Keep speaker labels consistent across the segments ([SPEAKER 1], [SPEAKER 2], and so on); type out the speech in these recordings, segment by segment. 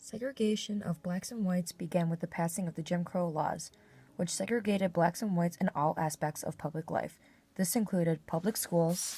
[SPEAKER 1] Segregation of blacks and whites began with the passing of the Jim Crow laws, which segregated blacks and whites in all aspects of public life. This included public schools,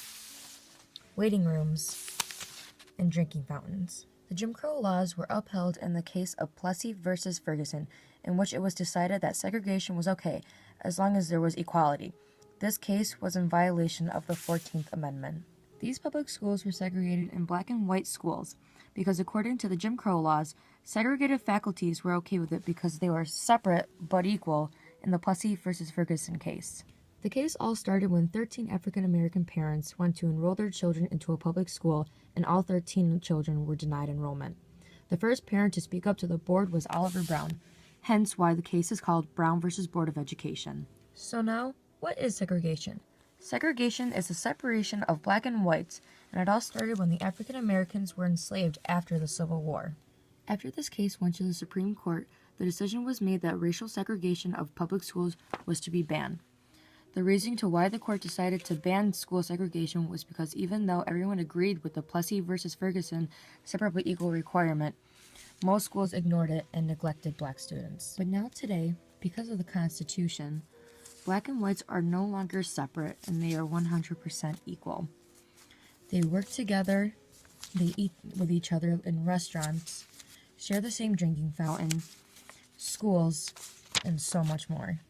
[SPEAKER 1] waiting rooms, and drinking fountains. The Jim Crow laws were upheld in the case of Plessy versus Ferguson, in which it was decided that segregation was okay as long as there was equality. This case was in violation of the 14th Amendment. These public schools were segregated in black and white schools because, according to the Jim Crow laws, segregated faculties were okay with it because they were separate but equal in the Plessy versus Ferguson case. The case all started when 13 African American parents went to enroll their children into a public school, and all 13 children were denied enrollment. The first parent to speak up to the board was Oliver Brown, hence why the case is called Brown versus Board of Education. So now, what is segregation? Segregation is the separation of black and whites, and it all started when the African Americans were enslaved after the Civil War. After this case went to the Supreme Court, the decision was made that racial segregation of public schools was to be banned. The reasoning to why the court decided to ban school segregation was because even though everyone agreed with the Plessy versus Ferguson separate but equal requirement, most schools ignored it and neglected black students. But now today, because of the Constitution, black and whites are no longer separate and they are 100% equal. They work together, they eat with each other in restaurants, share the same drinking fountain, schools, and so much more.